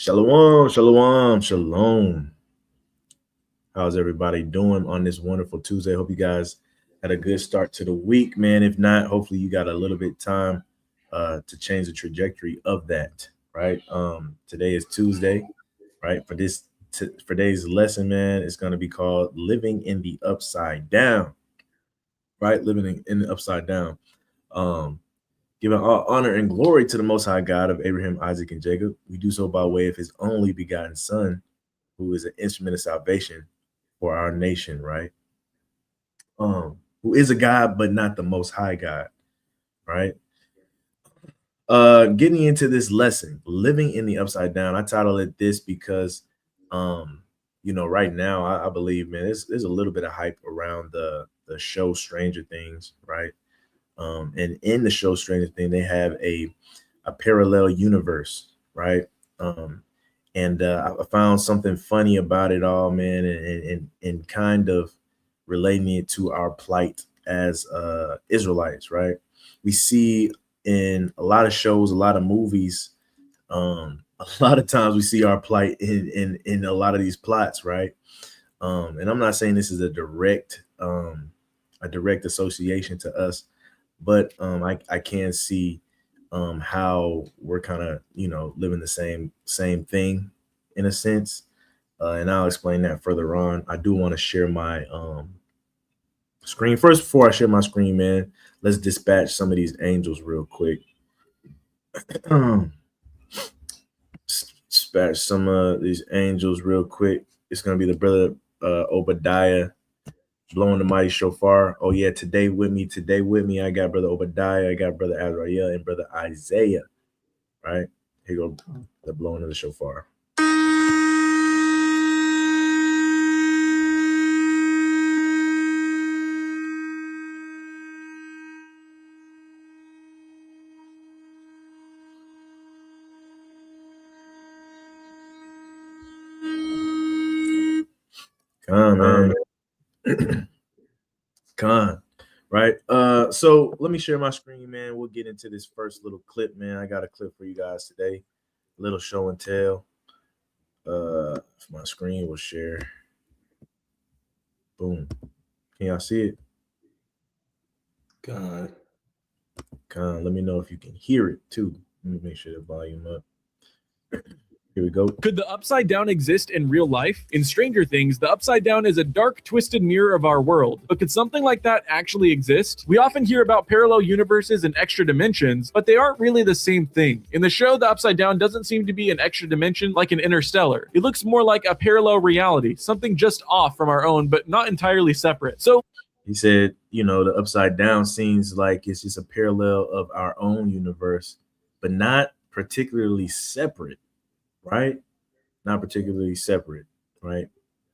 Shalom, shalom, shalom. How's everybody doing on this wonderful Tuesday? Hope you guys had a good start to the week, man. If not, hopefully you got a little bit of time to change the trajectory of that, right? Today is Tuesday, right? For today's lesson, man, it's going to be called "Living in the Upside Down," right? Living in the upside down. Um, Giving all honor and glory to the Most High God of Abraham, Isaac, and Jacob. We do so by way of His only begotten Son, who is an instrument of salvation for our nation, right? Who is a God, but not the Most High God, right? Getting into this lesson, living in the upside down. I titled it this because, right now I believe, man, there's a little bit of hype around the show Stranger Things, right? And in the show Stranger Things, they have a parallel universe, right? And I found something funny about it all, man, and kind of relating it to our plight as Israelites, right? We see in a lot of shows, a lot of movies, a lot of times we see our plight in a lot of these plots, right? And I'm not saying this is a direct association to us, but I can see how we're kind of living the same thing in a sense, and I'll explain that further on. I do want to share my screen first. Before I share my screen, man, let's dispatch some of these angels real quick. Dispatch some of these angels real quick. It's gonna be the brother Obadiah blowing the mighty shofar. Oh yeah, today with me, I got brother Obadiah, I got brother Azrael, and brother Isaiah. Right, here go the blowing of the shofar. Come on, man. Con, right? So let me share my screen, man. We'll get into this first little clip, man. I got a clip for you guys today, a little show and tell. If my screen will share. Boom. Can y'all see it? Con. Let me know if you can hear it too. Let me make sure the volume up. Here we go. Could the Upside Down exist in real life? In Stranger Things, the Upside Down is a dark, twisted mirror of our world. But could something like that actually exist? We often hear about parallel universes and extra dimensions, but they aren't really the same thing. In the show, the Upside Down doesn't seem to be an extra dimension like an Interstellar. It looks more like a parallel reality, something just off from our own, but not entirely separate. So he said, the Upside Down seems like it's just a parallel of our own universe, but not particularly separate. Right? Not particularly separate, right?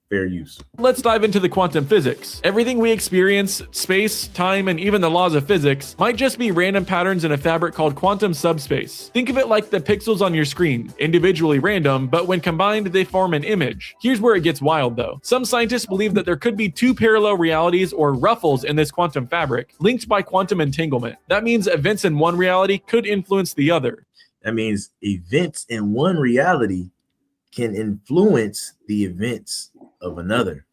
Fair use. Let's dive into the quantum physics. Everything we experience, space, time, and even the laws of physics, might just be random patterns in a fabric called quantum subspace. Think of it like the pixels on your screen, individually random, but when combined, they form an image. Here's where it gets wild, though. Some scientists believe that there could be two parallel realities or ruffles in this quantum fabric, linked by quantum entanglement. That means events in one reality could influence the other. That means events in one reality can influence the events of another.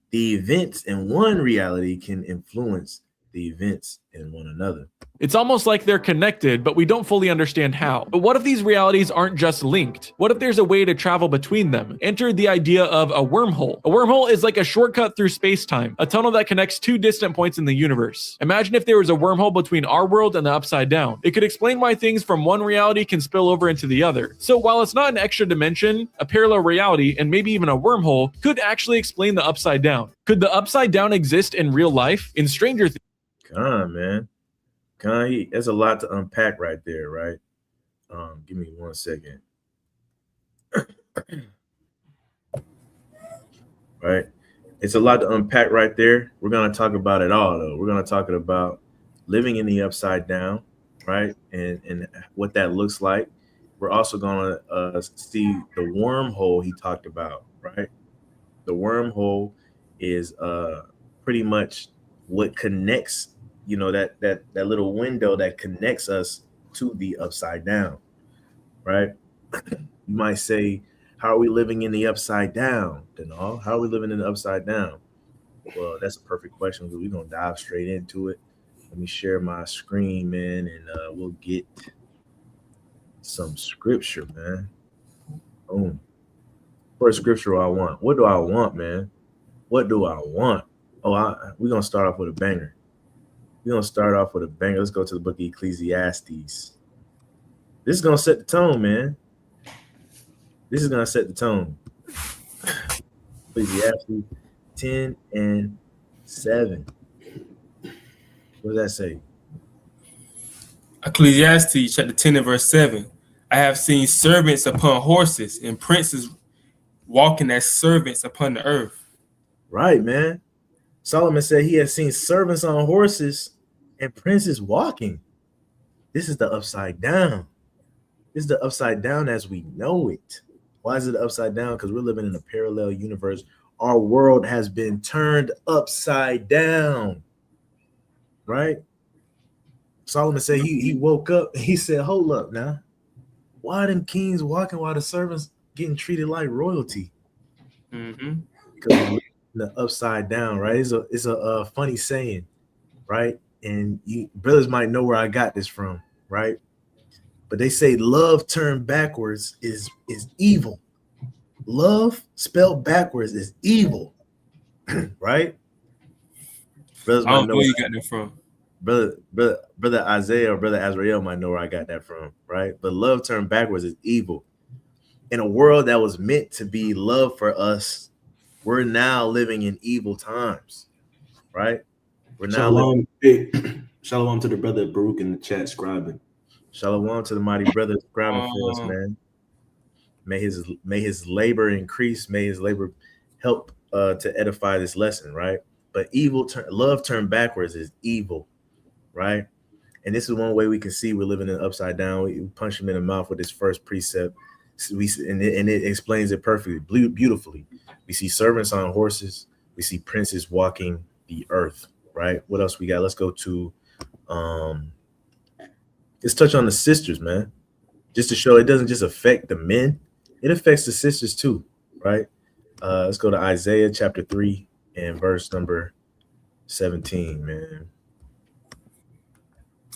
The events in one reality can influence the events in one another. It's almost like they're connected, but we don't fully understand how. But what if these realities aren't just linked? What if there's a way to travel between them? Enter the idea of a wormhole. A wormhole is like a shortcut through space-time, a tunnel that connects two distant points in the universe. Imagine if there was a wormhole between our world and the Upside Down. It could explain why things from one reality can spill over into the other. So while it's not an extra dimension, a parallel reality, and maybe even a wormhole could actually explain the Upside Down. Could the Upside Down exist in real life? In Stranger Things? Come on, man. Kanye, there's a lot to unpack right there, right? Give me 1 second. Right? It's a lot to unpack right there. We're going to talk about it all, though. We're going to talk about living in the Upside Down, right? And what that looks like. We're also going to see the wormhole he talked about, right? The wormhole is pretty much what connects that little window that connects us to the Upside Down, right? You might say, how are we living in the upside down? Denal, how are we living in the upside down? Well, that's a perfect question. We're gonna dive straight into it. Let me share my screen, man, and we'll get some scripture, man. Boom. First scripture I want. What do I want, man? What do I want? We're gonna start off with a banger. We're gonna start off with a banger. Let's go to the book of Ecclesiastes. This is gonna set the tone, man. This is gonna set the tone. Ecclesiastes 10 and 7. What does that say? Ecclesiastes chapter 10 and verse 7. I have seen servants upon horses and princes walking as servants upon the earth. Right, man. Solomon said he has seen servants on horses and princes walking. This is the upside down. This is the upside down as we know it. Why is it upside down? Because we're living in a parallel universe. Our world has been turned upside down. Right? Solomon said he woke up. He said, hold up now. Why are them kings walking while the servants getting treated like royalty? Mm-hmm. Because the upside down, right? It's a funny saying, right? And you brothers might know where I got this from, right? But they say love turned backwards is evil. Love spelled backwards is evil, right? Brothers I don't know where you got that from. Brother Isaiah or Brother Azrael might know where I got that from, right? But love turned backwards is evil. In a world that was meant to be love for us, we're now living in evil times, right? We're now Shalom, shalom to the brother Baruch in the chat scribing. Shalom to the mighty brother scribing for us, man. May his labor increase. May his labor help to edify this lesson, right? But love turned backwards is evil, right? And this is one way we can see we're living in upside down. We punch him in the mouth with this first precept. And it explains it perfectly, beautifully. We see servants on horses. We see princes walking the earth, right? What else we got? Let's go to let's touch on the sisters, man. Just to show it doesn't just affect the men, it affects the sisters too, right? Let's go to Isaiah chapter 3 and verse number 17, man.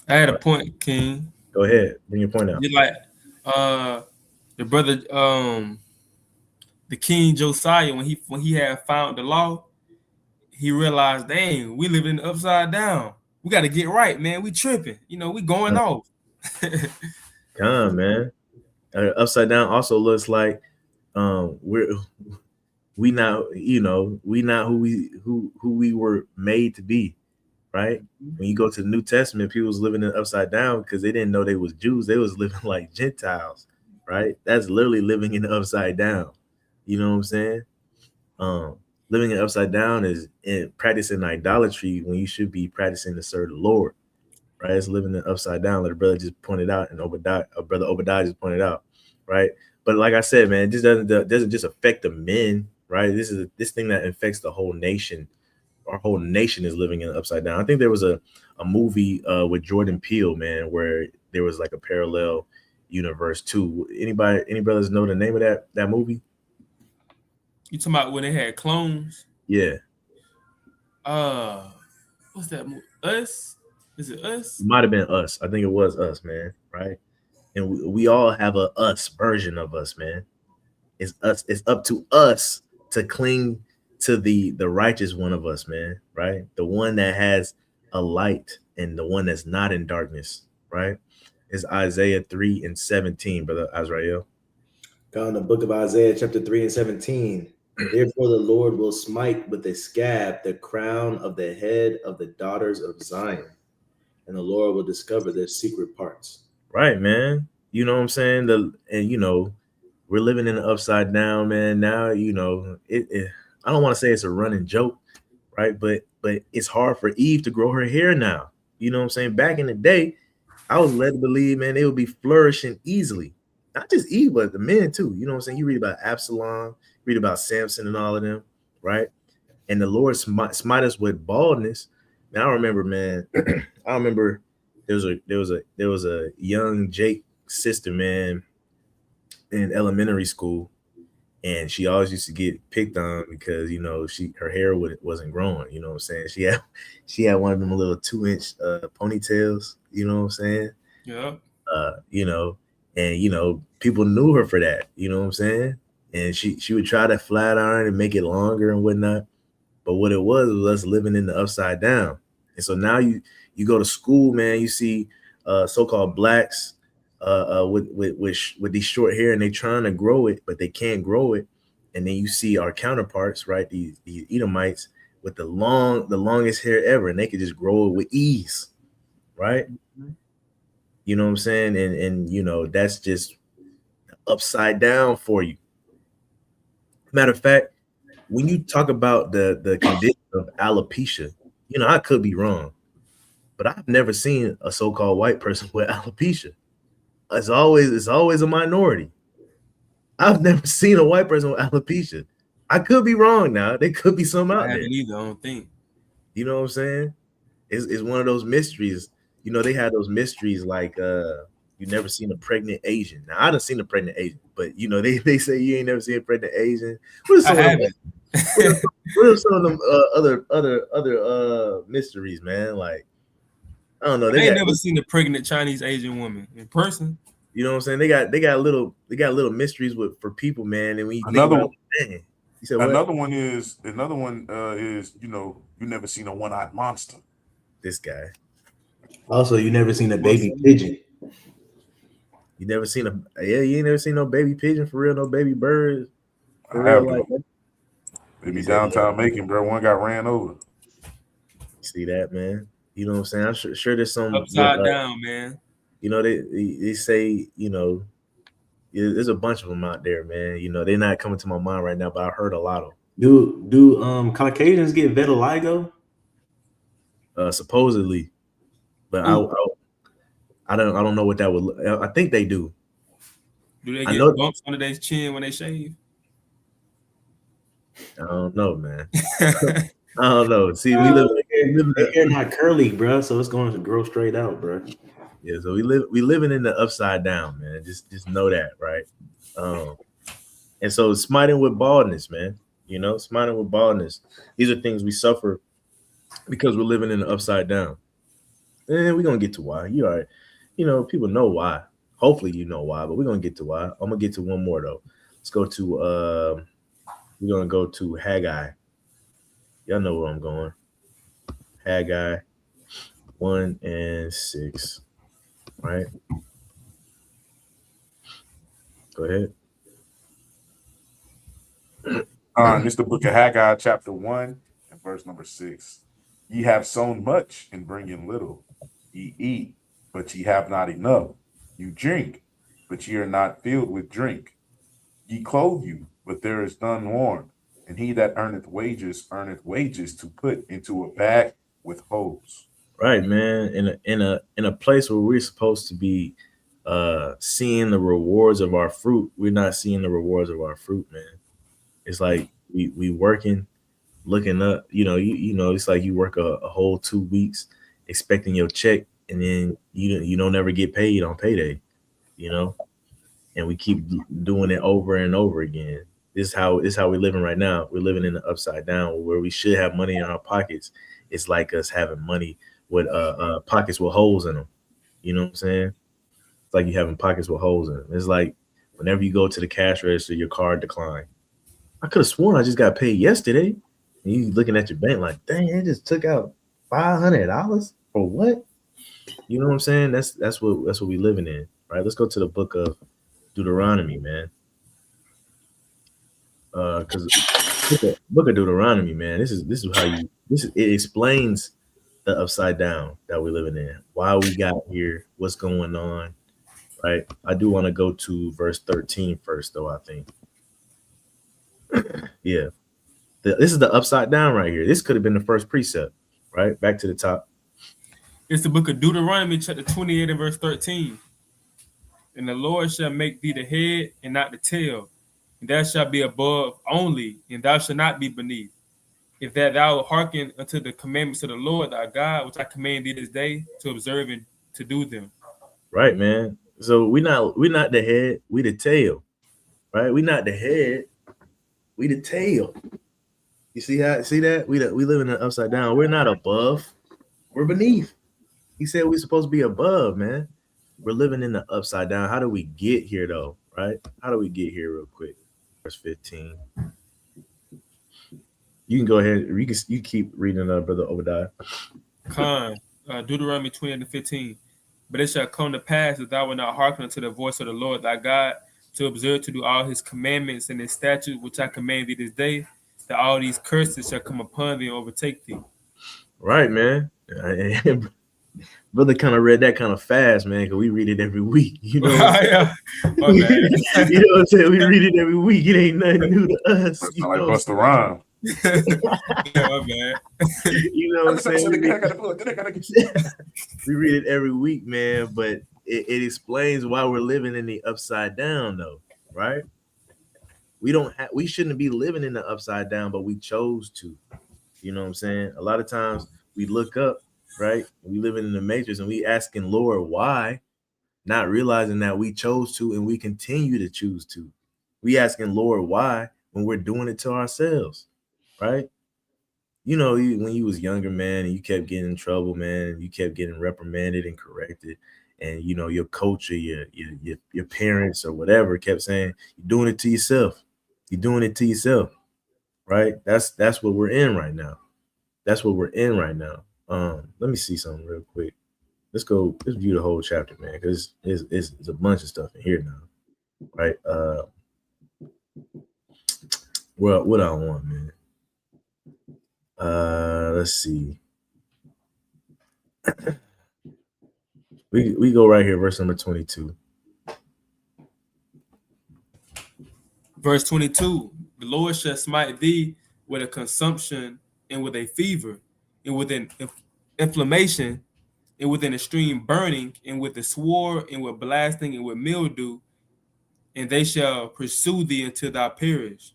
I had a point, King. Go ahead, bring your point out. You're like the brother, the King Josiah, when he had found the law, he realized, dang, we living upside down. We got to get right, man. We tripping, we going off. Come on, man. Upside down also looks like we not who we were made to be, right? When you go to the New Testament, people was living in upside down because they didn't know they was Jews. They was living like Gentiles, right? That's literally living in the upside down. You know what I'm saying? Living in upside down is practicing idolatry when you should be practicing to serve the Lord, right? It's living in upside down, like the brother just pointed out, and brother Obadiah just pointed out, right? But like I said, man, this doesn't just affect the men, right? This is this thing that affects the whole nation. Our whole nation is living in upside down. I think there was a movie with Jordan Peele, man, where there was like a parallel universe too. Any brothers know the name of that movie? You talking about when they had clones? Yeah. What's that movie? Us? Is it Us? It might have been Us. I think it was Us, man. Right. And we all have a us version of us, man. It's us. It's up to us to cling to the righteous one of us, man. Right. The one that has a light and the one that's not in darkness. Right. It's Isaiah 3 and 17, brother Azrael. Got in the book of Isaiah, chapter 3 and 17. Therefore, the Lord will smite with a scab the crown of the head of the daughters of Zion, and the Lord will discover their secret parts. Right, man. You know what I'm saying? We're living in the upside down, man. Now, I don't want to say it's a running joke, right? But it's hard for Eve to grow her hair now. You know what I'm saying? Back in the day, I was led to believe, man, they would be flourishing easily. Not just Eve, but the men too. You know what I'm saying? You read about Absalom, read about Samson and all of them, right? And the Lord smite us with baldness. Now I remember, man. I remember there was a young Jake sister, man. in elementary school, and she always used to get picked on because her hair wasn't growing. You know what I'm saying? She had one of them little 2-inch ponytails. You know what I'm saying? Yeah. And people knew her for that. You know what I'm saying? And she would try to flat iron and make it longer and whatnot. But what it was us living in the upside down. And so now you go to school, man. You see so-called blacks with these short hair, and they trying to grow it, but they can't grow it. And then you see our counterparts, right? These Edomites with the longest hair ever, and they could just grow it with ease, right? Mm-hmm. You know what I'm saying? And that's just upside down for you. Matter of fact, when you talk about the condition of alopecia, I could be wrong, but I've never seen a so-called white person with alopecia. It's always a minority. I've never seen a white person with alopecia. I could be wrong now. There could be some out there. I haven't either, I don't think. You know what I'm saying? It's one of those mysteries. They had those mysteries like you never seen a pregnant Asian. Now I done seen a pregnant Asian, but they say you ain't never seen a pregnant Asian. What are some of them other mysteries, man? Like, I don't know. I ain't never seen a pregnant Chinese Asian woman in person. You know what I'm saying? They got little mysteries for people, man. And we another one is you never seen a one-eyed monster. This guy. Also, you never seen a baby pigeon. You never seen you ain't never seen no baby pigeon for real, no baby birds. They be downtown Macon, bro. One got ran over. See that, man? You know what I'm saying? I'm sure there's some upside down, man. They say, there's a bunch of them out there, man. They're not coming to my mind right now, but I heard a lot of them. Do Caucasians get vitiligo? Supposedly, but I don't know what that would. I think they do. Do they get bumps under their chin when they shave? I don't know, man. I don't know. See, they're not curly, bro. So it's going to grow straight out, bro. Yeah, so we living in the upside down, man. Just know that, right? And so smiting with baldness, man. Smiting with baldness. These are things we suffer because we're living in the upside down. And we're gonna get to why. You are, people know why. Hopefully you know why, but we're gonna get to why. I'm gonna get to one more though. Let's go to we're gonna go to Haggai. Y'all know where I'm going. Haggai 1:6. Right. Go ahead. It's the book of Haggai, chapter 1, and verse number 6. Ye have sown much and bring in little. Ye eat, but ye have not enough. You drink, but ye are not filled with drink. Ye clothe you, but there is none warm. And he that earneth wages to put into a bag with holes. Right, man. In a place where we're supposed to be seeing the rewards of our fruit, we're not seeing the rewards of our fruit, man. It's like we working, looking up. It's like you work a whole 2 weeks expecting your check, and then you don't ever get paid on payday. And we keep doing it over and over again. This is how we're living right now. We're living in the upside down where we should have money in our pockets. It's like us having money with pockets with holes in them. You know what I'm saying? It's like you having pockets with holes in them. It's like whenever you go to the cash register, your card declined. I could have sworn I just got paid yesterday. And you looking at your bank like, dang, it just took out $500 for what? You know what I'm saying? That's what we living in, right? Let's go to the book of Deuteronomy, man. Because book of Deuteronomy, man, this is how it explains the upside down that we're living in, why we got here, what's going on, right? I do want to go to verse 13 first, though, I think. Yeah. This is the upside down right here. This could have been the first precept, right? Back to the top. It's the book of Deuteronomy, chapter 28 and verse 13. And the Lord shall make thee the head and not the tail, and thou shalt be above only, and thou shalt not be beneath. If that thou hearken unto the commandments of the Lord thy God, which I command thee this day, to observe and to do them. Right, man. So we're not the head, we the tail. right? We not the head, we the tail. You see that? We live in an upside down. We're not above, we're beneath. He said we're supposed to be above, man. We're living in the upside down. How do we get here though? Right? How do we get here real quick? Verse 15. You can go ahead. You keep reading Brother Obadiah. Deuteronomy 20:15. But it shall come to pass that thou wilt not hearken unto the voice of the Lord thy God, to observe to do all his commandments and his statutes which I command thee this day, that all these curses shall come upon thee and overtake thee. Right, man. Brother kind of read that kind of fast, man, because we read it every week. You know what I'm saying? You know what I'm saying? We read it every week. It ain't nothing new to us. That's not like Busta Rhyme. Yeah, my bad. You know what I'm saying? We read it every week, man, but it explains why we're living in the upside down, though, right? We shouldn't be living in the upside down, but we chose to. You know what I'm saying? A lot of times we look up, right? We living in the matrix and we asking Lord why, not realizing that we chose to and we continue to choose to. We asking Lord why when we're doing it to ourselves, right? You know, when you was younger, man, and you kept getting in trouble, man, you kept getting reprimanded and corrected, and you know your coach or your parents or whatever kept saying you're doing it to yourself. You're doing it to yourself, right? That's what we're in right now. That's what we're in right now. Let me see something real quick. Let's view the whole chapter, man, because it's a bunch of stuff in here now, right? Well, what I want, man. Let's see. we go right here, verse number 22. Verse 22, the Lord shall smite thee with a consumption and with a fever and with an inflammation and with an extreme burning and with the sword and with blasting and with mildew, and they shall pursue thee until thou perish.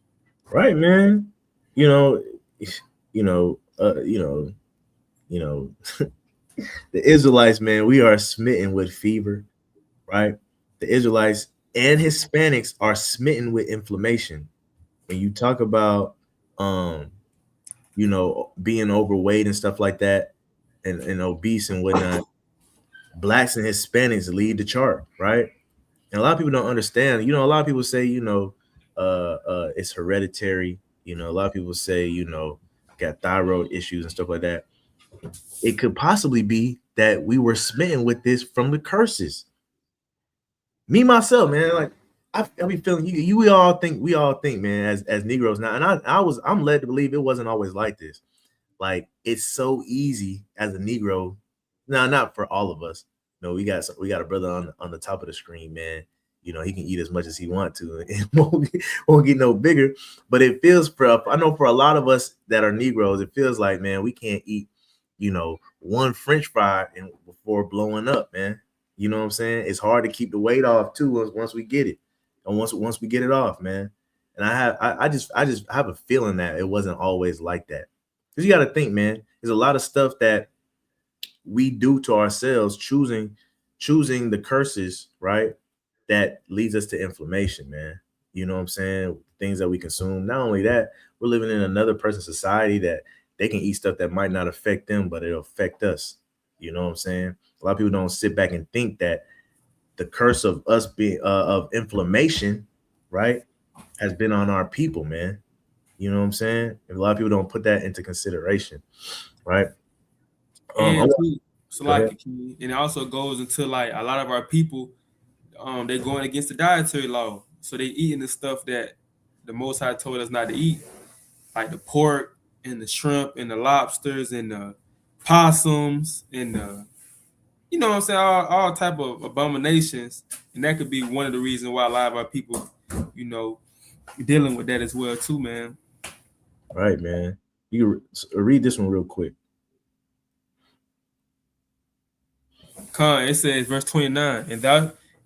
Right, man. The Israelites, man, we are smitten with fever, right? The Israelites and Hispanics are smitten with inflammation. When you talk about being overweight and stuff like that, and obese and whatnot, blacks and Hispanics lead the chart, right? And a lot of people don't understand. A lot of people say, it's hereditary. A lot of people say, got thyroid issues and stuff like that. It could possibly be that we were smitten with this from the curses. Me, myself, man, like I be feeling you. We all think, man, as Negroes now, and I'm led to believe it wasn't always like this. Like, it's so easy as a Negro. Now, not for all of us. We got a brother on the top of the screen, man. He can eat as much as he wants to and won't get no bigger. But it feels I know for a lot of us that are Negroes, it feels like, man, we can't eat, one French fry before blowing up, man. You know what I'm saying? It's hard to keep the weight off too once we get it, and once we get it off, man. And I just have a feeling that it wasn't always like that. Because you got to think, man, there's a lot of stuff that we do to ourselves, choosing the curses, right? That leads us to inflammation, man. You know what I'm saying? Things that we consume. Not only that, we're living in another person's society that they can eat stuff that might not affect them, but it'll affect us. You know what I'm saying? A lot of people don't sit back and think that the curse of us being of inflammation, right, has been on our people, man. You know what I'm saying? And a lot of people don't put that into consideration, right? And it also goes into like a lot of our people, they're going against the dietary law, so they eating the stuff that the Most High told us not to eat, like the pork and the shrimp and the lobsters and the possums and the, you know what I'm saying, all type of abominations, and that could be one of the reasons why a lot of our people, dealing with that as well too, man. Right, man. You read this one real quick. It says, verse 29,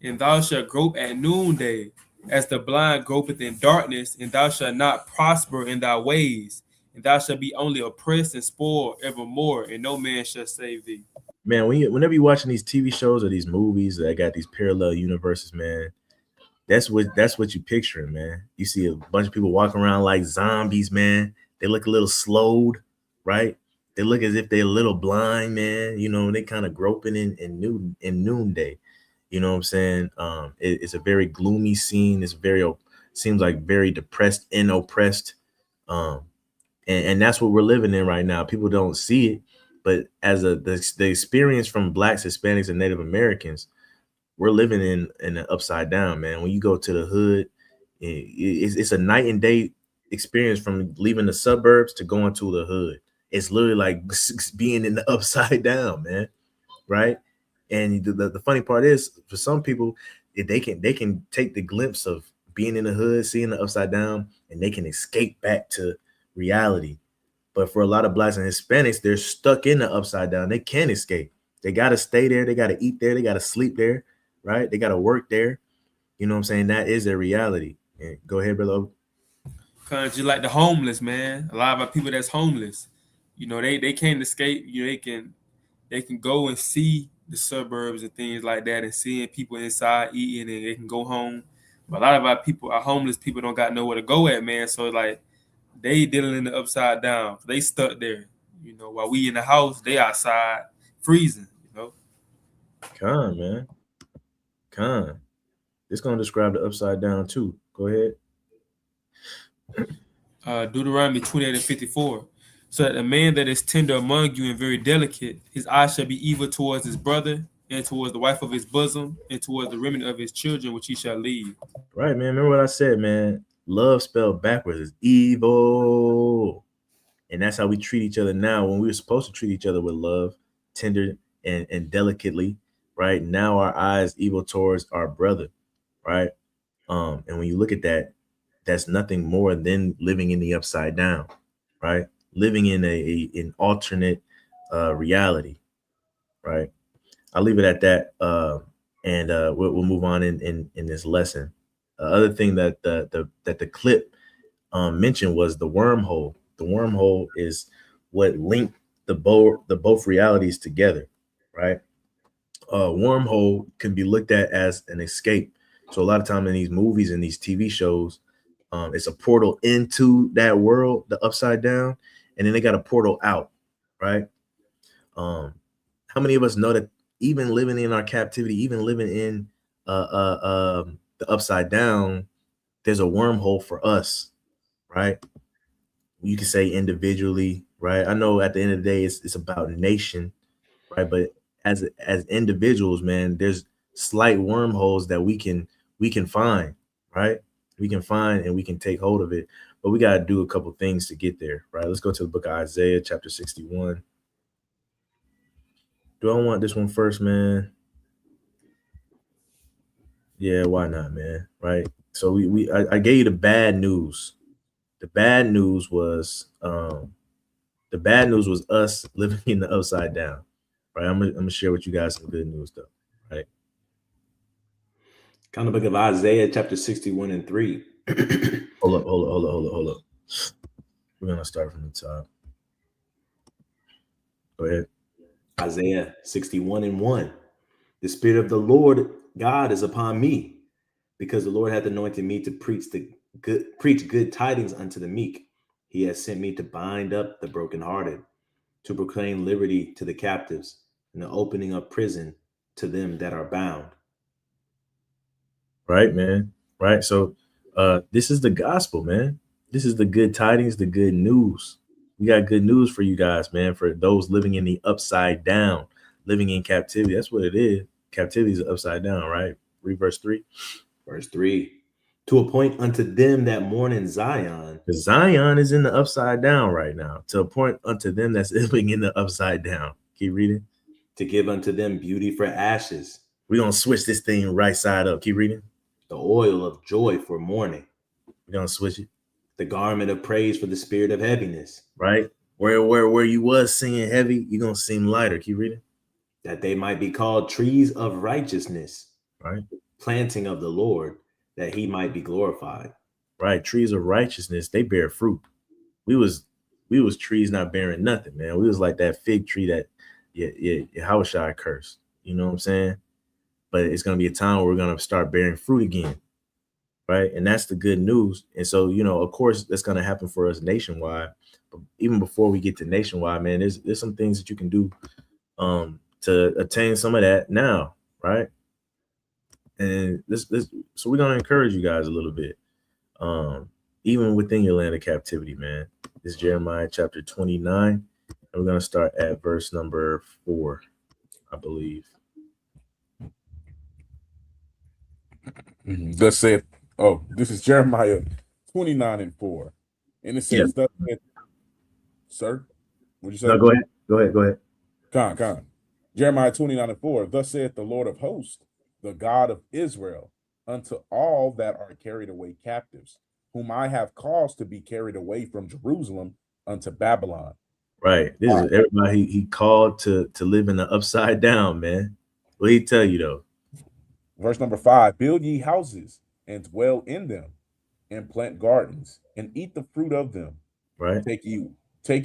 and thou shalt grope at noonday, as the blind gropeth in darkness, and thou shalt not prosper in thy ways, and thou shalt be only oppressed and spoiled evermore, and no man shall save thee. Man, whenever you're watching these TV shows or these movies that got these parallel universes, man, that's what you picturing, man. You see a bunch of people walking around like zombies, man. They look a little slowed, right? They look as if they're a little blind, man. You know, they kind of groping in noonday. You know what I'm saying? It's a very gloomy scene. It's seems like very depressed and oppressed. And that's what we're living in right now. People don't see it, but as the experience from Blacks, Hispanics, and Native Americans, we're living in an upside down, man. When you go to the hood, it's a night and day experience from leaving the suburbs to going to the hood. It's literally like being in the upside down, man. Right? And the funny part is, for some people, they can take the glimpse of being in the hood, seeing the upside down, and they can escape back to reality. But for a lot of Blacks and Hispanics, they're stuck in the upside down. They can't escape. They got to stay there. They got to eat there. They got to sleep there, right? They got to work there. You know what I'm saying? That is their reality. And go ahead, brother. Cause you like the homeless, man. A lot of our people that's homeless, you know, they can't escape. You know, they can go and see the suburbs and things like that, and seeing people inside eating, and they can go home. But a lot of our homeless people don't got nowhere to go at, man. So like, they dealing in the upside down. They stuck there, you know, while we in the house, they outside freezing, you know. Con, man. Con. It's going to describe the upside down too. Go ahead. Deuteronomy 28:54. So that the man that is tender among you and very delicate, his eye shall be evil towards his brother, and towards the wife of his bosom, and towards the remnant of his children, which he shall leave. Right, man. Remember what I said, man. Love spelled backwards is evil. And that's how we treat each other now, when we were supposed to treat each other with love, tender and delicately, right? Now our eyes evil towards our brother, right? And when you look at that, that's nothing more than living in the upside down, right? Living in an alternate reality, right? I'll leave it at that, and we'll move on in this lesson. Other thing that the clip mentioned was the wormhole. The wormhole is what linked the both realities together, right? Wormhole can be looked at as an escape. So a lot of time in these movies and these TV shows, it's a portal into that world, the upside down, and then they got a portal out, right? How many of us know that even living in our captivity, even living in the upside down, there's a wormhole for us, right? You can say individually, right? I know at the end of the day, it's about nation, right? But as individuals, man, there's slight wormholes that we can find, right? We can find and we can take hold of it, but we got to do a couple things to get there, right? Let's go to the book of Isaiah, chapter 61. Do I want this one first, man? Yeah, why not, man? Right. So I gave you the bad news. The bad news was us living in the upside down. Right. I'm gonna share with you guys some good news though. Right. Kind of book of Isaiah, chapter 61 and 3. Hold up. We're gonna start from the top. Go ahead. Isaiah 61 and 1. The Spirit of the Lord God is upon me, because the Lord hath anointed me to preach good tidings unto the meek. He has sent me to bind up the brokenhearted, to proclaim liberty to the captives, and the opening of prison to them that are bound. Right, man. Right. So this is the gospel, man. This is the good tidings, the good news. We got good news for you guys, man, for those living in the upside down, living in captivity. That's what it is. Captivity is upside down, right? Read verse 3. Verse 3. To appoint unto them that mourn in Zion. Because Zion is in the upside down right now. To appoint unto them that's living in the upside down. Keep reading. To give unto them beauty for ashes. We're going to switch this thing right side up. Keep reading. The oil of joy for mourning. We're going to switch it. The garment of praise for the spirit of heaviness. Right. Where you was singing heavy, you're going to seem lighter. Keep reading. That they might be called trees of righteousness. Right. Planting of the Lord, that he might be glorified. Right. Trees of righteousness, they bear fruit. We was trees not bearing nothing, man. We was like that fig tree that Yahushua cursed. You know what I'm saying? But it's going to be a time where we're going to start bearing fruit again. right? And that's the good news. And so, you know, of course, that's going to happen for us nationwide. But even before we get to nationwide, man, there's some things that you can do to attain some of that now, right? And this so we're gonna encourage you guys a little bit, even within your land of captivity, man. This is Jeremiah chapter 29, and we're gonna start at verse number 4, I believe. Thus saith, oh, this is Jeremiah 29:4, and it says, "Thus saith," sir, what'd you say? No, go ahead. Con. Jeremiah 29:4, "Thus saith the Lord of hosts, the God of Israel, unto all that are carried away captives, whom I have caused to be carried away from Jerusalem unto Babylon." Right. This is everybody he called to live in the upside down, man. What he tell you though? Verse number 5, "Build ye houses and dwell in them, and plant gardens and eat the fruit of them. Right. Take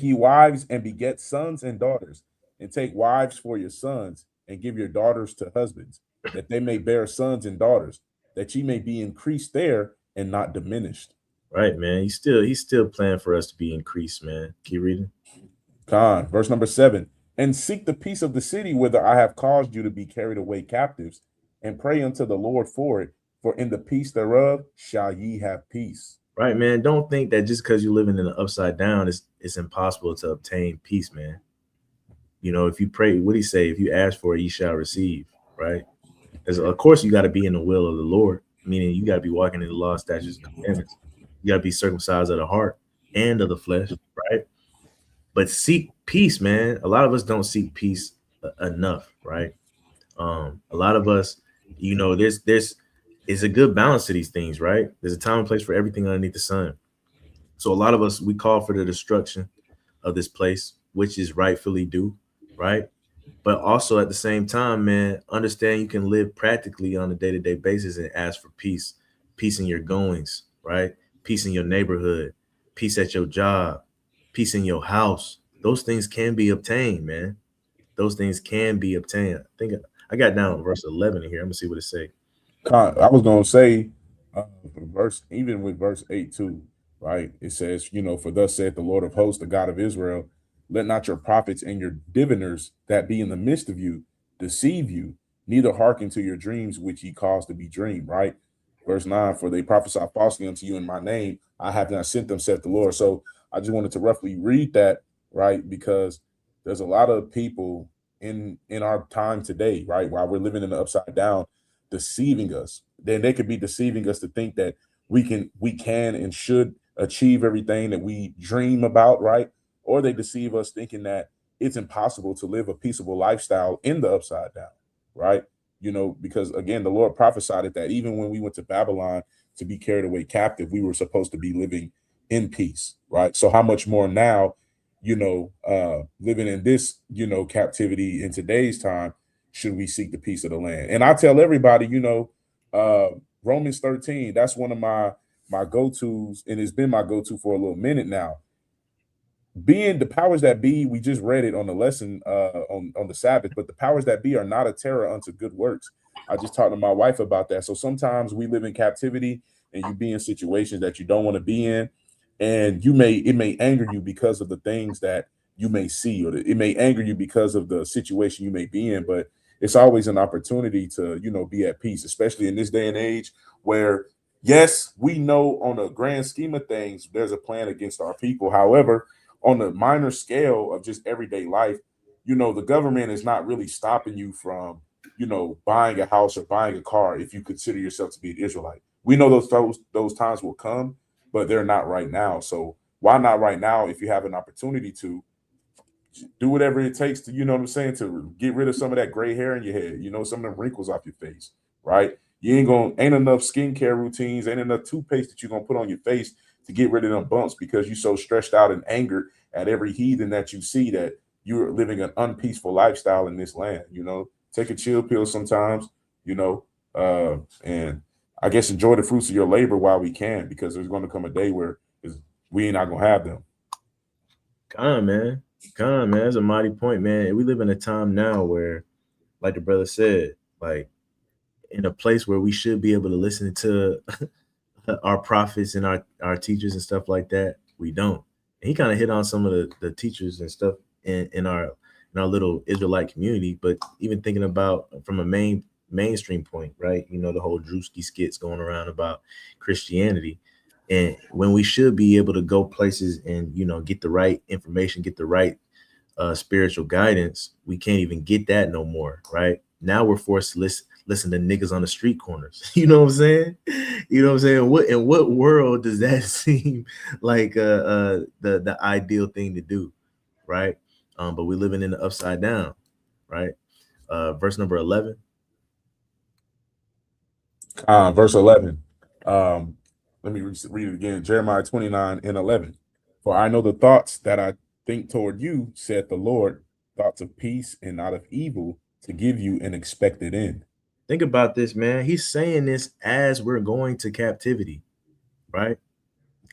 ye wives and beget sons and daughters, and take wives for your sons, and give your daughters to husbands, that they may bear sons and daughters, that ye may be increased there and not diminished." Right, man. He's still planning for us to be increased, man. Keep reading. Con. Verse number 7, "And seek the peace of the city whither I have caused you to be carried away captives, and pray unto the Lord for it, for in the peace thereof shall ye have peace." Right, man. Don't think that just because you're living in the upside down, it's impossible to obtain peace, man. You know, if you pray, what do he say? If you ask for it, you shall receive, right? Of course, you got to be in the will of the Lord, meaning you got to be walking in the law, statutes, and commandments. You got to be circumcised of the heart and of the flesh, right? But seek peace, man. A lot of us don't seek peace enough, right? A lot of us, you know, there's a good balance to these things, right? There's a time and place for everything underneath the sun. So a lot of us, we call for the destruction of this place, which is rightfully due, right? But also at the same time, man, understand you can live practically on a day-to-day basis and ask for peace in your goings, right? Peace in your neighborhood, peace at your job, peace in your house. Those things can be obtained, man. Those things can be obtained. I think I got down verse 11 in here. I'm gonna see what it say. I was going to say, even with verse 8 too, right? It says, you know, "For thus saith the Lord of hosts, the God of Israel, let not your prophets and your diviners that be in the midst of you deceive you, neither hearken to your dreams which ye cause to be dreamed," right? Verse 9, "For they prophesy falsely unto you in my name. I have not sent them, saith the Lord." So I just wanted to roughly read that, right? Because there's a lot of people in our time today, right? While we're living in the upside down, deceiving us. Then they could be deceiving us to think that we can and should achieve everything that we dream about, right? Or they deceive us thinking that it's impossible to live a peaceable lifestyle in the upside down, right? You know, because again, the Lord prophesied it that even when we went to Babylon to be carried away captive, we were supposed to be living in peace, right? So how much more now, you know, living in this, you know, captivity in today's time, should we seek the peace of the land? And I tell everybody, you know, Romans 13, that's one of my go-tos, and it's been my go-to for a little minute now. Being the powers that be, we just read it on the lesson on the Sabbath, but the powers that be are not a terror unto good works. I just talked to my wife about that. So sometimes we live in captivity and you be in situations that you don't want to be in, and it may anger you because of the things that you may see, or it may anger you because of the situation you may be in, but it's always an opportunity to, you know, be at peace, especially in this day and age where, yes, we know on a grand scheme of things, there's a plan against our people. However, on a minor scale of just everyday life, you know, the government is not really stopping you from, you know, buying a house or buying a car if you consider yourself to be an Israelite. We know those times will come, but they're not right now. So why not right now, if you have an opportunity to do whatever it takes to, you know what I'm saying, to get rid of some of that gray hair in your head, you know, some of the wrinkles off your face, right? You ain't enough skincare routines, ain't enough toothpaste that you're gonna put on your face to get rid of them bumps because you're so stressed out and angered at every heathen that you see that you're living an unpeaceful lifestyle in this land. You know, take a chill pill sometimes, you know, and I guess enjoy the fruits of your labor while we can, because there's going to come a day where we ain't not gonna have them. Come on, man. That's a mighty point, man. We live in a time now where, like the brother said, like in a place where we should be able to listen to our prophets and our teachers and stuff like that. We don't. And he kind of hit on some of the teachers and stuff in our little Israelite community. But even thinking about from a mainstream point, right? You know, the whole Drewski skits going around about Christianity. And when we should be able to go places and, you know, get the right information, get the right spiritual guidance, we can't even get that no more, right? Now we're forced to listen to niggas on the street corners. You know what I'm saying? You know what I'm saying? What in what world does that seem like the ideal thing to do, right? But we're living in the upside down, right? Verse number 11. Verse 11. Let me read it again. Jeremiah 29:11. For I know the thoughts that I think toward you, said the Lord, thoughts of peace and not of evil, to give you an expected end. Think about this, man. He's saying this as we're going to captivity, right?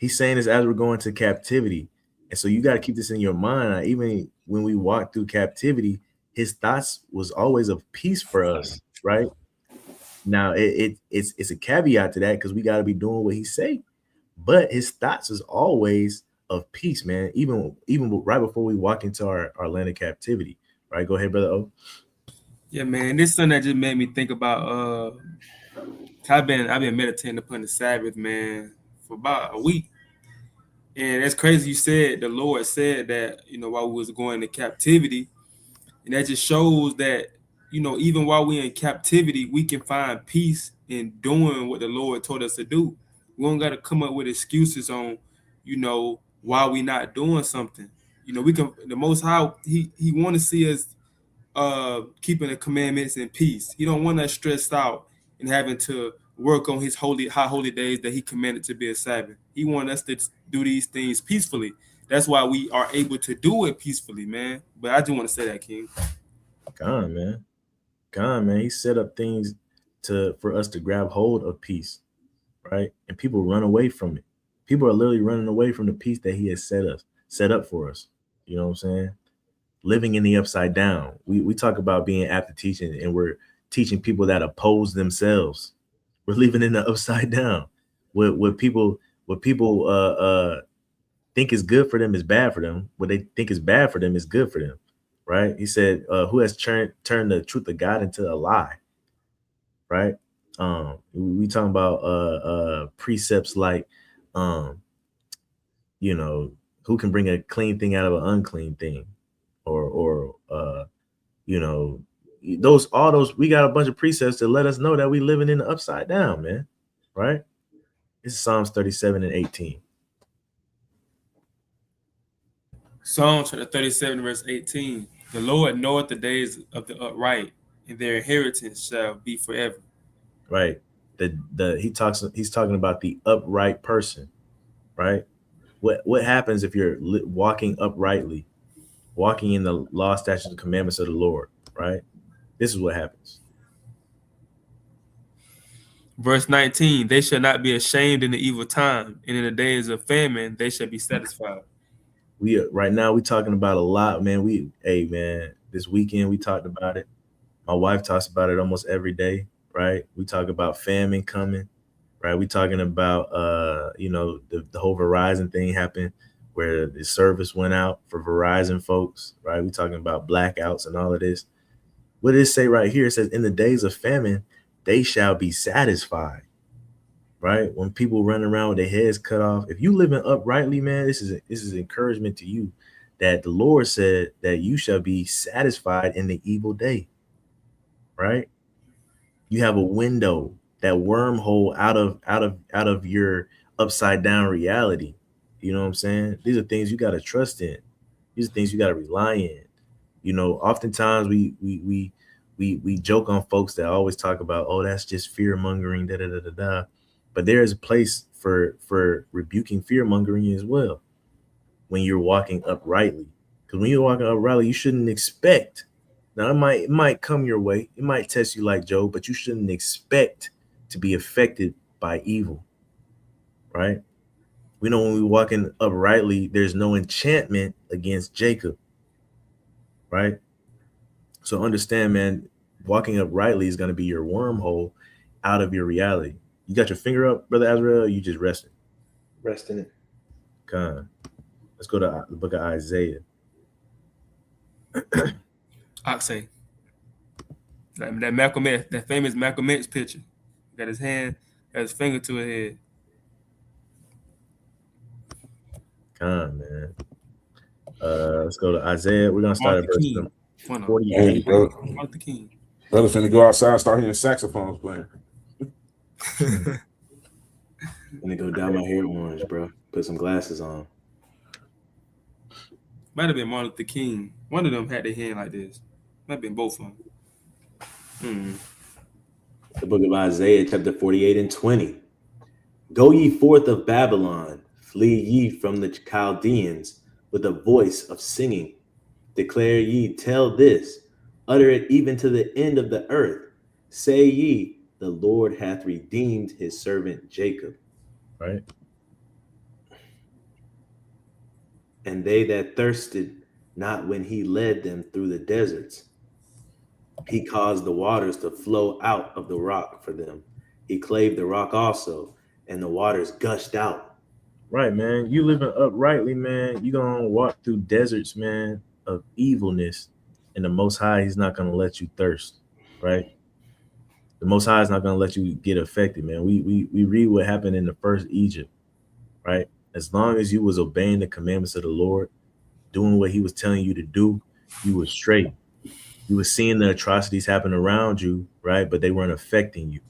He's saying this as we're going to captivity. And so you got to keep this in your mind. Even when we walk through captivity, his thoughts was always of peace for us, right? Now it's a caveat to that because we got to be doing what he say. But his thoughts is always of peace, man. Even right before we walk into our land of captivity, right? Go ahead, brother O. Yeah, man. This something that just made me think about. I've been meditating upon the Sabbath, man, for about a week. And that's crazy. You said the Lord said that, you know, while we was going to captivity, and that just shows that, you know, even while we're in captivity, we can find peace in doing what the Lord told us to do. We don't got to come up with excuses on, you know, why we not doing something. You know, we can. The Most High, he want to see us keeping the commandments in peace. He don't want us stressed out and having to work on his high holy days that he commanded to be a Sabbath. He wants us to do these things peacefully. That's why we are able to do it peacefully, man. But I just want to say that, King. God, man. He set up things for us to grab hold of peace, right? And people run away from it. People are literally running away from the peace that he has set up for us. You know what I'm saying? Living in the upside down. We talk about being apt to teaching, and we're teaching people that oppose themselves. We're living in the upside down. What people think is good for them is bad for them. What they think is bad for them is good for them, right? He said, "Who has turned the truth of God into a lie?" Right? We talking about precepts like, you know, who can bring a clean thing out of an unclean thing, or you know, all those. We got a bunch of precepts to let us know that we living in the upside down, man. Right? This is Psalms 37:18. Psalm chapter 37, verse 18. The Lord knoweth the days of the upright, and their inheritance shall be forever. Right. He's talking about the upright person, right? What happens if you're walking uprightly, walking in the law, statutes, and commandments of the Lord, right? This is what happens. Verse 19, they shall not be ashamed in the evil time, and in the days of famine they shall be satisfied. Right now we talking about a lot, man. This weekend we talked about it. My wife talks about it almost every day, right? We talk about famine coming, right? We talking about you know, the whole Verizon thing happened where the service went out for Verizon folks, right? We talking about blackouts and all of this. What does it say right here? It says, in the days of famine, they shall be satisfied, right? When people run around with their heads cut off, if you living uprightly, man, this is encouragement to you that the Lord said that you shall be satisfied in the evil day, right? You have a window, that wormhole out of your upside down reality. You know what I'm saying? These are things you got to trust in. These are things you got to rely in. You know, oftentimes we joke on folks that always talk about, oh, that's just fear mongering, da da da da da. But there is a place for rebuking fear mongering as well when you're walking uprightly. Because when you're walking uprightly, you shouldn't expect. Now it might come your way, it might test you like Job, but you shouldn't expect to be affected by evil, right? We know when we're walking uprightly, there's no enchantment against Jacob, right? So understand, man, walking uprightly is going to be your wormhole out of your reality. You got your finger up, Brother Azrael, or you just resting? Rest in it. Con. Let's go to the book of Isaiah. I'd say that Malcolm X, that famous Malcolm X picture. Got his hand, got his finger to his head. Con, man. Let's go to Isaiah. We're gonna start at verse number Martin 48. Hey, brother, Luther King. brother finna go outside and start hearing saxophones playing. Let me go dye my hair orange, bro. Put some glasses on. Might have been Martin Luther King. One of them had their hand like this. Might have been both of them. The book of Isaiah, chapter 48 and 20. Go ye forth of Babylon, flee ye from the Chaldeans with a voice of singing. Declare ye, tell this, utter it even to the end of the earth. Say ye, the Lord hath redeemed his servant Jacob. Right. And they that thirsted not when he led them through the deserts. He caused the waters to flow out of the rock for them. He clave the rock also, and the waters gushed out. Right, man. You living uprightly, man. You gonna walk through deserts, man, of evilness, and the Most High, he's not gonna let you thirst, right? The Most High is not gonna let you get affected, man. We read what happened in the first Egypt, right? As long as you was obeying the commandments of the Lord, doing what he was telling you to do, you were straight. You were seeing the atrocities happen around you, right? But they weren't affecting you,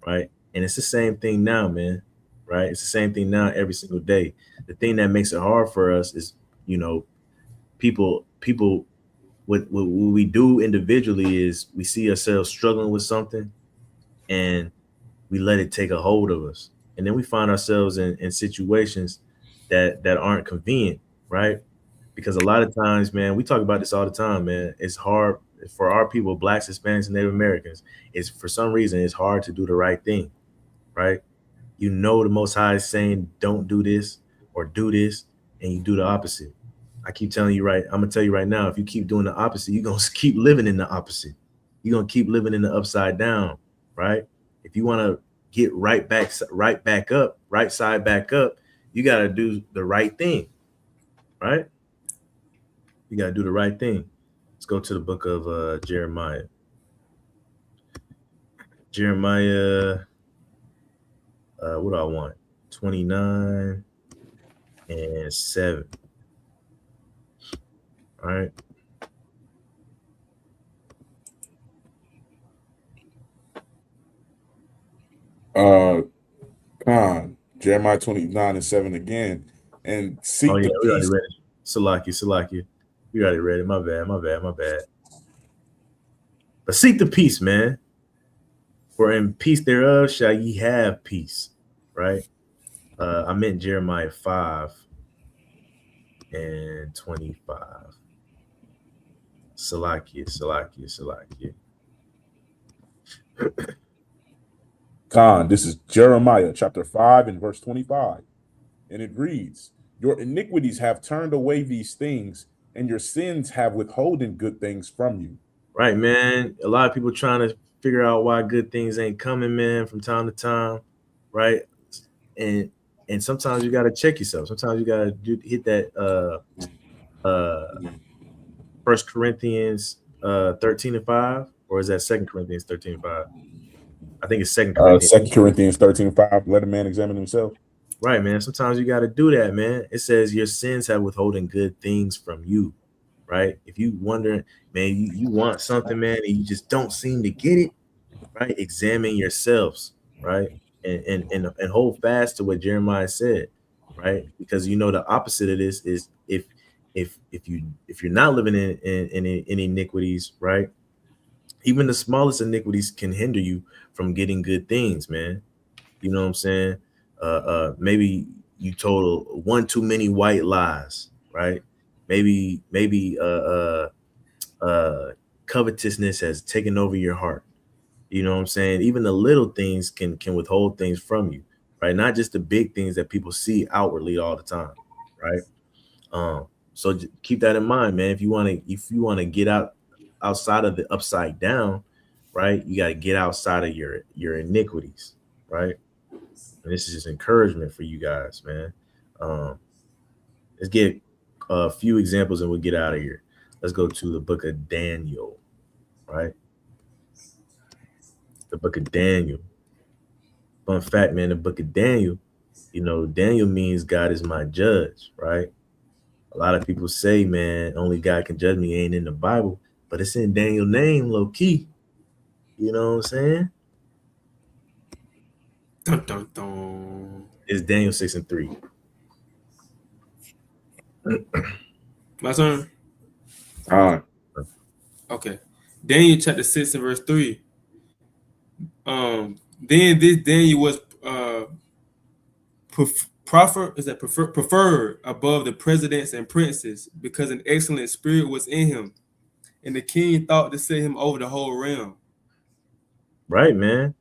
right? And it's the same thing now, man, right? It's the same thing now every single day. The thing that makes it hard for us is, you know, people, what we do individually is we see ourselves struggling with something and we let it take a hold of us. And then we find ourselves in situations that aren't convenient, right? Because a lot of times, man, we talk about this all the time, man. It's hard for our people, Blacks, Hispanics, and Native Americans. It's for some reason it's hard to do the right thing, right? You know, the Most High is saying, don't do this or do this, and you do the opposite. I keep telling you, right? I'm gonna tell you right now, if you keep doing the opposite, you're gonna keep living in the opposite. You're gonna keep living in the upside down, right? If you want to get right side back up, you got to do the right thing, right? You got to do the right thing. Let's go to the book of Jeremiah. Jeremiah, what do I want? 29 and 7. All right. Jeremiah 29 and 7 again. And seek Oh, yeah, the we already peace. read it. Salakia. We already read it. My bad. But seek the peace, man. For in peace thereof shall ye have peace. Right? I meant Jeremiah 5 and 25. Salakia. This is Jeremiah chapter 5 and verse 25. And it reads, your iniquities have turned away these things, and your sins have withholden good things from you. Right, man. A lot of people trying to figure out why good things ain't coming, man, from time to time, right? And sometimes you got to check yourself. Sometimes you got to hit that 1 Corinthians 13 and 5, or is that 2 Corinthians 13 and 5? I think it's 2 Corinthians. 2 Corinthians 13 and 5, let a man examine himself. Right, man. Sometimes you got to do that, man. It says your sins have withholding good things from you, right? If you wondering, man, you want something, man, and you just don't seem to get it, right? Examine yourselves, right? And hold fast to what Jeremiah said, right? Because you know the opposite of this is if you're not living in iniquities, right? Even the smallest iniquities can hinder you from getting good things, man. You know what I'm saying? Maybe you told one too many white lies, right? Maybe covetousness has taken over your heart. You know what I'm saying? Even the little things can withhold things from you, right? Not just the big things that people see outwardly all the time, right? So keep that in mind, man. If you want to get outside of the upside down, right? You got to get outside of your iniquities, right? And this is just encouragement for you guys, man. Let's get a few examples and we'll get out of here. Let's go to the book of Daniel, right? The book of Daniel. Fun fact, man, the book of Daniel, Daniel means God is my judge, right? A lot of people say, man, only God can judge me, ain't in the Bible, but it's in Daniel's name, low key. You know what I'm saying? Dun, dun, dun. It's Daniel 6:3. My turn. All right. Okay. Daniel chapter 6 and verse 3. Then this Daniel was preferred above the presidents and princes, because an excellent spirit was in him, and the king thought to set him over the whole realm. Right, man.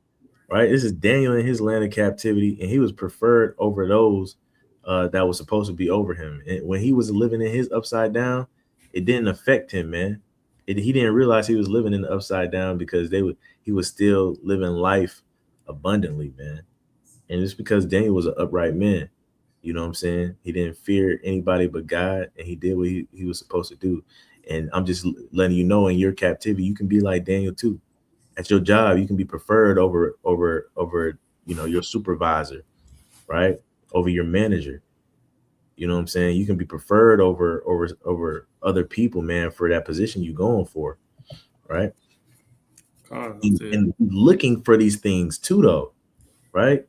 Right. This is Daniel in his land of captivity, and he was preferred over those that was supposed to be over him. And when he was living in his upside down, it didn't affect him, man. He didn't realize he was living in the upside down because he was still living life abundantly, man. And it's because Daniel was an upright man. You know what I'm saying? He didn't fear anybody but God, and he did what he was supposed to do. And I'm just letting you know, in your captivity, you can be like Daniel too. At your job, you can be preferred over your supervisor, right? Over your manager. You know what I'm saying? You can be preferred over other people, man, for that position you're going for, right? And looking for these things too, though, right?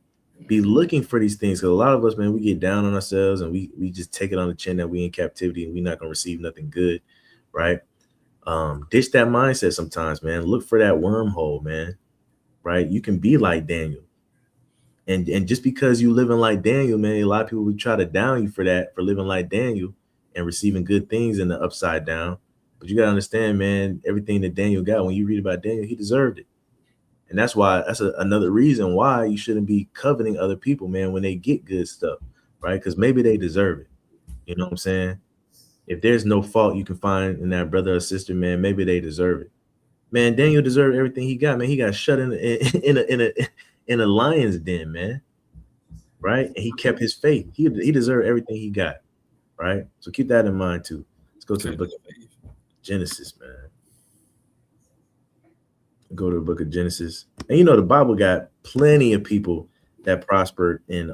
Be looking for these things, because a lot of us, man, we get down on ourselves and we just take it on the chin that we in captivity and we're not gonna receive nothing good, right? Ditch that mindset sometimes, man. Look for that wormhole, man. Right? You can be like Daniel. And just because you living like Daniel, man, a lot of people would try to down you for that, for living like Daniel and receiving good things in the upside down. But you gotta understand, man, everything that Daniel got, when you read about Daniel, he deserved it. And that's why another reason why you shouldn't be coveting other people, man, when they get good stuff, right? Because maybe they deserve it. You know what I'm saying? If there's no fault you can find in that brother or sister, man, maybe they deserve it. Man, Daniel deserved everything he got, man. He got shut in a lion's den, man. Right? And he kept his faith. He deserved everything he got. Right? So keep that in mind too. Let's go to the book of Genesis, man. Go to the book of Genesis. And the Bible got plenty of people that prospered in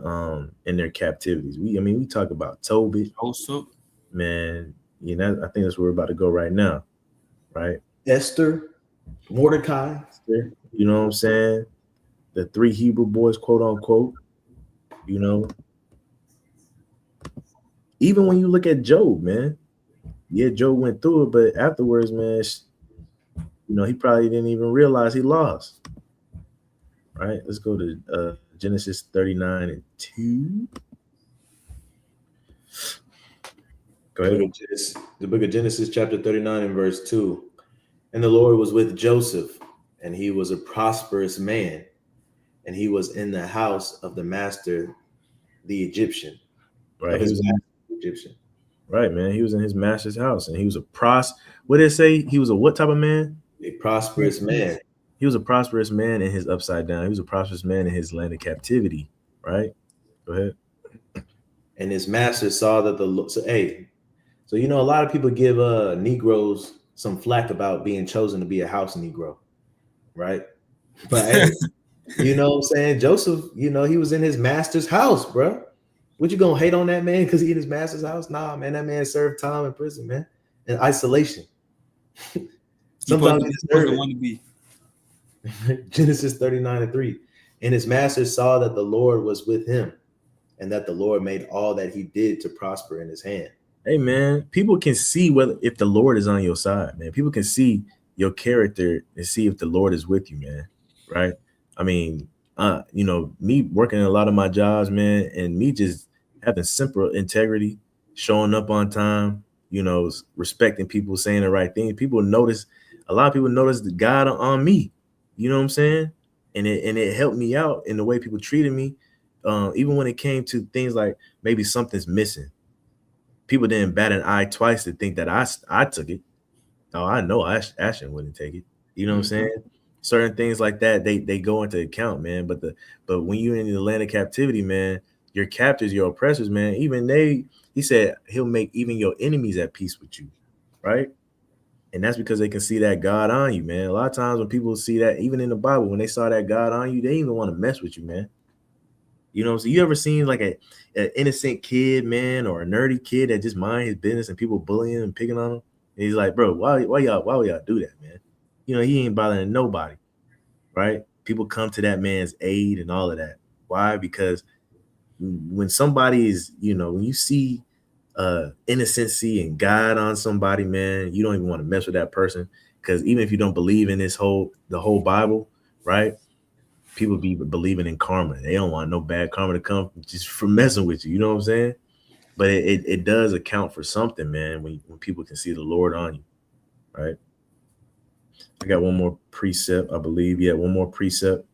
their captivities. We talk about Tobit. Also, man, I think that's where we're about to go right now, right? Esther, Mordecai. You know what I'm saying? The 3 Hebrew boys, quote unquote. Even when you look at Job, man, yeah, Job went through it, but afterwards, man, he probably didn't even realize he lost. Right? Let's go to Genesis 39:2. Go ahead. The book of Genesis, chapter 39 and verse 2. And the Lord was with Joseph, and he was a prosperous man, and he was in the house of the master, the Egyptian. Right. Egyptian. Right, man. He was in his master's house, and he was what did it say? He was a what type of man? A prosperous man. He was a prosperous man in his upside down. He was a prosperous man in his land of captivity. Right? Go ahead. And his master saw that so a lot of people give Negroes some flack about being chosen to be a house Negro, right? But hey, you know what I'm saying? Joseph, he was in his master's house, bro. What you gonna hate on that man because he in his master's house? Nah, man, that man served time in prison, man, in isolation. Sometimes he deserved it. Genesis 39:3. And his master saw that the Lord was with him, and that the Lord made all that he did to prosper in his hand. Hey, man, people can see if the Lord is on your side, man. People can see your character and see if the Lord is with you, man. Right? Me working in a lot of my jobs, man, and me just having simple integrity, showing up on time, respecting people, saying the right thing. A lot of people notice the God on me. You know what I'm saying? And it helped me out in the way people treated me. Even when it came to things like maybe something's missing. People didn't bat an eye twice to think that I took it. Oh, I know Ashton wouldn't take it. You know what I'm saying? certain things like that, they go into account, man. But when you're in the land of captivity, man, your captors, your oppressors, man, even he said he'll make even your enemies at peace with you, right? And that's because they can see that God on you, man. A lot of times when people see that, even in the Bible, when they saw that God on you, they even want to mess with you, man. You know, so you ever seen like an innocent kid, man, or a nerdy kid that just mind his business and people bullying and picking on him? And he's like, bro, why y'all do that, man? You know, he ain't bothering nobody, right? People come to that man's aid and all of that. Why? Because when somebody is, you know, when you see innocency and God on somebody, man, you don't even want to mess with that person. Because even if you don't believe in the whole Bible, right? People be believing in karma. They don't want no bad karma to come just for messing with you. You know what I'm saying? But it does account for something, man, when people can see the Lord on you, right? I got one more precept, I believe. Yeah, one more precept.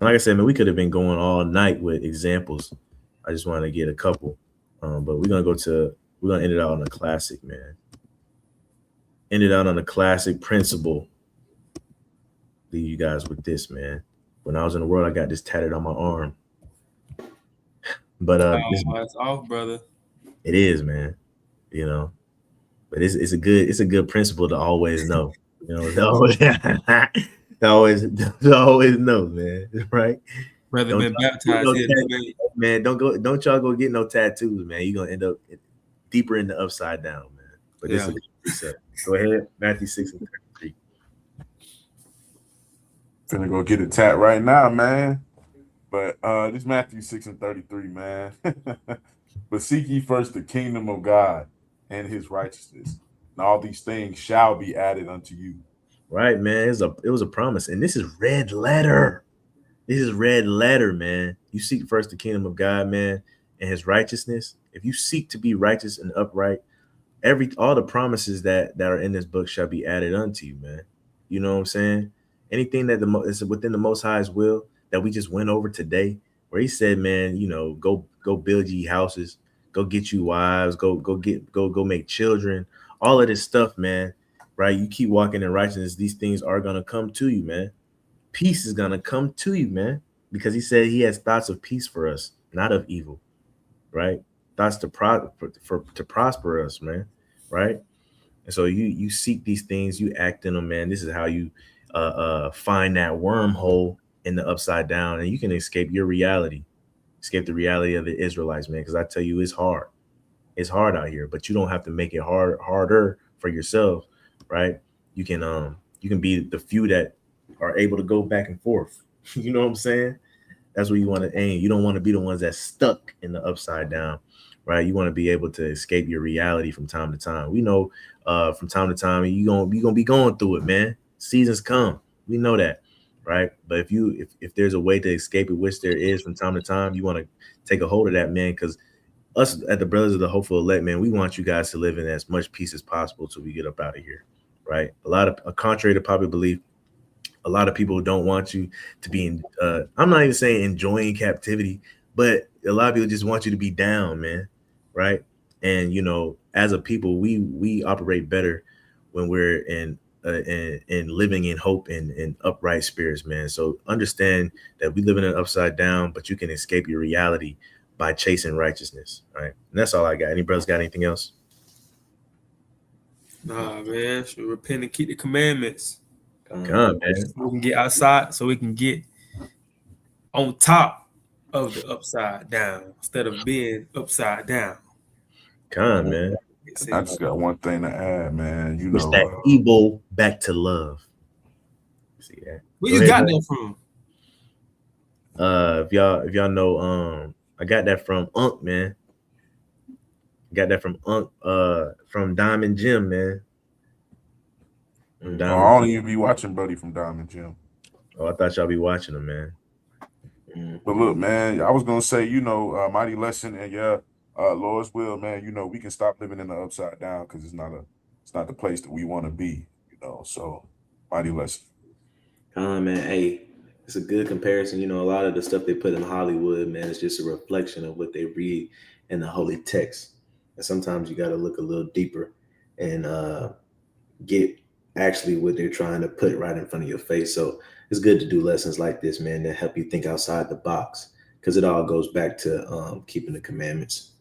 Like I said, man, we could have been going all night with examples. I just wanted to get a couple. But we're gonna end it out on a classic, man. End it out on a classic principle. Leave you guys with this, man. When I was in the world, I got this tatted on my arm. But it's off, brother. It is, man. You know, but it's a good principle to always know. You know, to always know, man. Right? Brother been baptized here, man. Don't y'all go get no tattoos, man. You're gonna end up deeper in the upside down, man. But this is a good preset. Go ahead, Matthew 6:33. Finna go get a tat right now, man. But this Matthew 6:33, man. But seek ye first the kingdom of God and his righteousness, and all these things shall be added unto you. Right, man. It was a promise, and this is red letter. This is red letter, man. You seek first the kingdom of God, man, and his righteousness. If you seek to be righteous and upright, all the promises that are in this book shall be added unto you, man. You know what I'm saying? Anything that is within the Most High's will that we just went over today, where he said, man, you know, go build ye houses, go get you wives, go make children, all of this stuff, man. Right? You keep walking in righteousness, these things are gonna come to you, man. Peace is gonna come to you, man, because he said he has thoughts of peace for us, not of evil, right? Thoughts to prosper us, man, right? And so you seek these things, you act in them, man. This is how you find that wormhole in the upside down, and you can escape your reality, escape the reality of the Israelites, man. Because I tell you, it's hard out here, but you don't have to make it harder for yourself, right? You can be the few that are able to go back and forth. You know what I'm saying? That's where you want to aim. You don't want to be the ones that's stuck in the upside down, right? You want to be able to escape your reality from time to time. We know from time to time you're gonna be going through it, man. Seasons come. We know that, right? But if there's a way to escape it, which there is from time to time, you want to take a hold of that, man, because us at the Brothers of the Hopeful Elect, man, we want you guys to live in as much peace as possible till we get up out of here, right? Contrary to popular belief, a lot of people don't want you to be in, I'm not even saying enjoying captivity, but a lot of people just want you to be down, man, right? And, you know, as a people, we operate better when we're in living in hope and upright spirits, man. So understand that we live in an upside down, but you can escape your reality by chasing righteousness, right? And that's all I got. Any brothers got anything else? Nah, man. Should repent and keep the commandments. Come on, man. So we can get outside, so we can get on top of the upside down instead of being upside down. Come on, man. I just got one thing to add, man. You Push know, that evil back to love. See that? Where you got that from? If y'all know, I got that from Unc, man. Got that from Unc, from Diamond Jim, man. I don't even be watching Buddy from Diamond Jim. Oh, I thought y'all be watching him, man. But look, man, I was gonna say, you know, mighty lesson, and Lord's will, man. You know, we can stop living in the upside down because it's not the place that we want to be, you know. So, mighty lesson. Man, hey, it's a good comparison. You know, a lot of the stuff they put in Hollywood, man, is just a reflection of what they read in the holy text. And sometimes you got to look a little deeper and get actually what they're trying to put right in front of your face. So it's good to do lessons like this, man, that help you think outside the box, because it all goes back to keeping the commandments.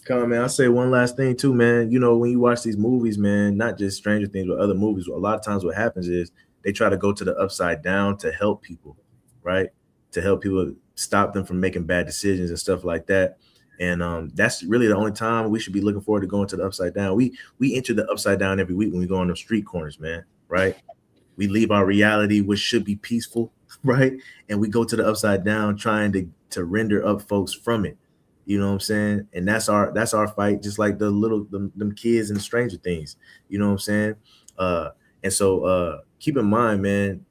Come on, man. I'll say one last thing too, man. You know, when you watch these movies, man, not just Stranger Things, but other movies, a lot of times what happens is they try to go to the upside down to help people, right? To help people, stop them from making bad decisions and stuff like that. And that's really the only time we should be looking forward to going to the upside down. We enter the upside down every week when we go on the street corners, man, right? We leave our reality, which should be peaceful, right? And we go to the upside down trying to render up folks from it. You know what I'm saying? And that's our fight, just like them kids in Stranger Things. You know what I'm saying? And so keep in mind, man,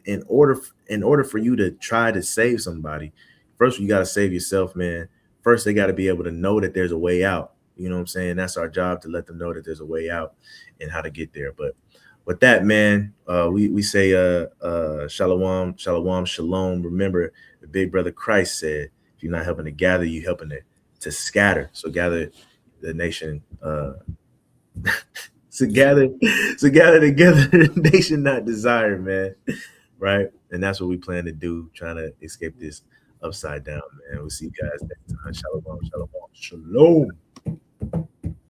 in order for you to try to save somebody, first you got to save yourself, man. First, they got to be able to know that there's a way out. You know what I'm saying? That's our job, to let them know that there's a way out and how to get there. But with that, man, we say shalom, shalom, shalom. Remember, the big brother Christ said, if you're not helping to gather, you're helping to scatter. So gather the nation, so gather together, the nation not desire, man. Right? And that's what we plan to do, trying to escape this upside down, man. We'll see you guys next time. Shalom, shalom, shalom.